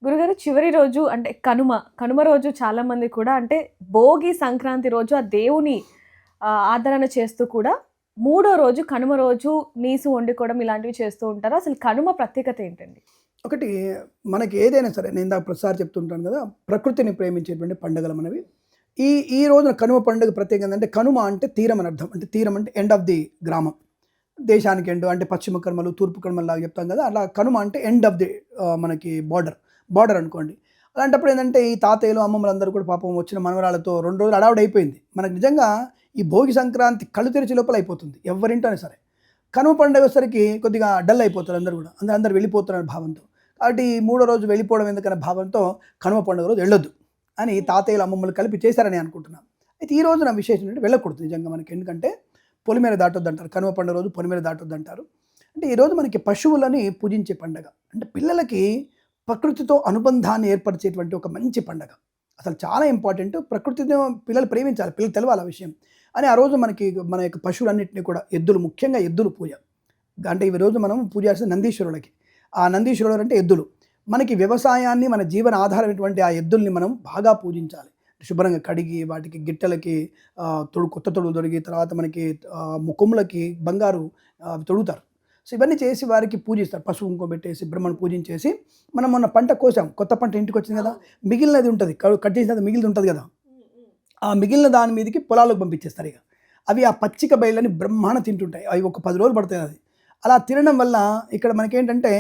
గురుగారు చివరి రోజు అంటే కనుమ రోజు చాలామంది కూడా అంటే భోగి, సంక్రాంతి రోజు ఆ దేవుని ఆదరణ చేస్తూ కూడా మూడో రోజు కనుమ రోజు నీసు వండుకోవడం ఇలాంటివి చేస్తూ ఉంటారు. అసలు కనుమ ప్రత్యేకత ఏంటండి? ఒకటి మనకి ఏదైనా సరే నేను ఇందాక ప్రతిసారి చెప్తుంటాను కదా! ప్రకృతిని ప్రేమించేటువంటి పండుగలు మనవి. ఈ ఈ రోజున కనుమ పండుగ ప్రత్యేకత ఏందంటే కనుమ అంటే తీరం అని అర్థం. అంటే తీరం అంటే ఎండ్ ఆఫ్ ది గ్రామం. దేశానికి ఎండ్ అంటే పశ్చిమ కనుమలు, తూర్పు కనుమల్లాగా చెప్తాం కదా! అలా కనుమ అంటే ఎండ్ ఆఫ్ ది మనకి బార్డర్ అనుకోండి. అలాంటప్పుడు ఏందంటే ఈ తాతయ్యలు, అమ్మమ్మలందరూ కూడా పాపం వచ్చిన మనవరాళ్ళతో 2 రోజులు హడావుడైపోయింది. మనకు నిజంగా ఈ భోగి సంక్రాంతి కళ్ళు తెరిచే లోపల అయిపోతుంది. ఎవరింటో అయినా సరే. కనుమ పండుగ వచ్చేసరికి కొద్దిగా డల్ అయిపోతారు అందరూ కూడా. అందరూ వెళ్ళిపోతున్నారు భావంతో. కాబట్టి మూడో రోజు వెళ్ళిపోవడం ఎందుకనే భావంతో కనుమ పండుగ రోజు వెళ్ళొద్దు అని తాతయ్యలు, అమ్మమ్మలు కలిపి చేశారని అనుకుంటున్నాను. అయితే ఈ రోజున విశేషం ఏంటంటే వెళ్ళకూడదు నిజంగా మనకి. ఎందుకంటే పొలిమేర దాటొద్దంటారు. కనుమ పండుగ రోజు పొలిమేర దాటొద్దంటారు. అంటే ఈరోజు మనకి పశువులని పూజించే పండగ. అంటే పిల్లలకి ప్రకృతితో అనుబంధాన్ని ఏర్పరిచేటువంటి ఒక మంచి పండగ. అసలు చాలా ఇంపార్టెంట్. ప్రకృతితో పిల్లలు ప్రేమించాలి. పిల్లలు తెలవాలి ఆ విషయం. అని ఆ రోజు మనకి మన యొక్క పశువులన్నింటినీ కూడా ఎద్దులు, ముఖ్యంగా ఎద్దులు పూజ. అంటే ఈ రోజు మనం పూజ చేసిన నందీశ్వరులకి. ఆ నందీశ్వరుడు అంటే ఎద్దులు. మనకి వ్యవసాయాన్ని, మన జీవన ఆధారమైనటువంటి ఆ ఎద్దుల్ని మనం బాగా పూజించాలి. శుభ్రంగా కడిగి వాటికి గిట్టెలకి కొత్త తొడుగు తొడిగి తర్వాత మనకి కొమ్ములకి బంగారు తొడుగుతారు. సో ఇవన్నీ చేసి వారికి పూజిస్తారు. పసుపు కుంకుమ పెట్టేసి బ్రహ్మను పూజించేసి మనం మొన్న పంట కోసాం. కొత్త పంట ఇంటికి వచ్చింది కదా! మిగిలినది ఉంటుంది. కట్ చేసిన తర్వాత మిగిలినది ఉంటుంది కదా! ఆ మిగిలిన దాని మీదకి పొలాలకు పంపించేస్తారు ఇక. అవి ఆ పచ్చిక బయళ్ళని బ్రహ్మాండ తింటుంటాయి. అవి ఒక 10 రోజులు పడతాయి అది. అలా తినడం వల్ల ఇక్కడ మనకేంటంటే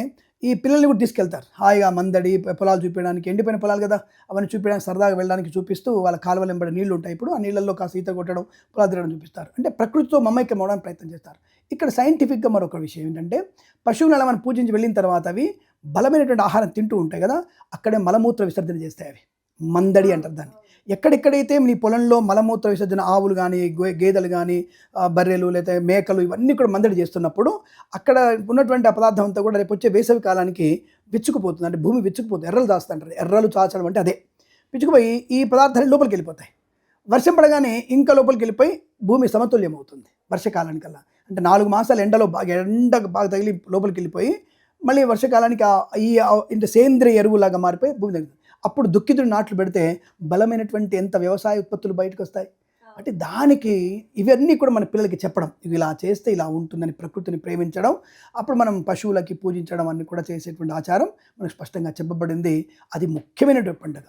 ఈ పిల్లల్ని కూడా తీసుకెళ్తారు. హాయిగా మందడి పొలాలు చూపించడానికి, ఎండిపోయిన పొలాలు కదా! అవన్నీ చూపించడానికి సరదాగా వెళ్ళడానికి చూపిస్తూ వాళ్ళ కాలువలు వెంబడి నీళ్లు ఉంటాయి. ఇప్పుడు ఆ నీళ్ళల్లో కాస్త ఈత కొట్టడం, పొలాలు తిరగడం చూపిస్తారు. అంటే ప్రకృతితో మమైక్యం అవ్వడానికి ప్రయత్నం చేస్తారు. ఇక్కడ సైంటిఫిక్‌గా మరొక విషయం ఏంటంటే పశువులను అలా మనం పూజించి వెళ్ళిన తర్వాత అవి బలమైనటువంటి ఆహారం తింటూ ఉంటాయి కదా! అక్కడే మలమూత్ర విసర్జన చేస్తాయి అవి. మందడి అంటారు దాన్ని. ఎక్కడెక్కడైతే మీ పొలంలో మలమూత్ర విసర్జన ఆవులు కానీ, గేదెలు కానీ, బర్రెలు లేదా మేకలు ఇవన్నీ కూడా మందడి చేస్తున్నప్పుడు అక్కడ ఉన్నటువంటి ఆ పదార్థం అంతా కూడా రేపు వచ్చే వేసవి కాలానికి విచ్చుకుపోతుంది. అంటే భూమి విచ్చుకుపోతుంది. ఎర్రలు దాస్తుంటారు. ఎర్రలు చాచడం అంటే అదే. విచ్చుకుపోయి ఈ పదార్థాలు లోపలికి వెళ్ళిపోతాయి. వర్షం పడగానే ఇంకా లోపలికి వెళ్ళిపోయి భూమి సమతుల్యం అవుతుంది వర్షకాలానికల్లా. అంటే 4 మాసాలు ఎండ బాగా తగిలి లోపలికి వెళ్ళిపోయి మళ్ళీ వర్షకాలానికి ఇంత సేంద్రియ ఎరువులాగా మారిపోయి భూమి దగ్గర అప్పుడు దుక్కిదుడు నాట్లు పెడితే బలమైనటువంటి ఎంత వ్యవసాయ ఉత్పత్తులు బయటకు వస్తాయి. అంటే దానికి ఇవన్నీ కూడా మన పిల్లలకి చెప్పడం, ఇవి ఇలా చేస్తే ఇలా ఉంటుందని ప్రకృతిని ప్రేమించడం, అప్పుడు మనం పశువులకి పూజించడం అన్ని కూడా చేసేటువంటి ఆచారం మనకు స్పష్టంగా చెప్పబడింది. అది ముఖ్యమైనటువంటి పండుగ.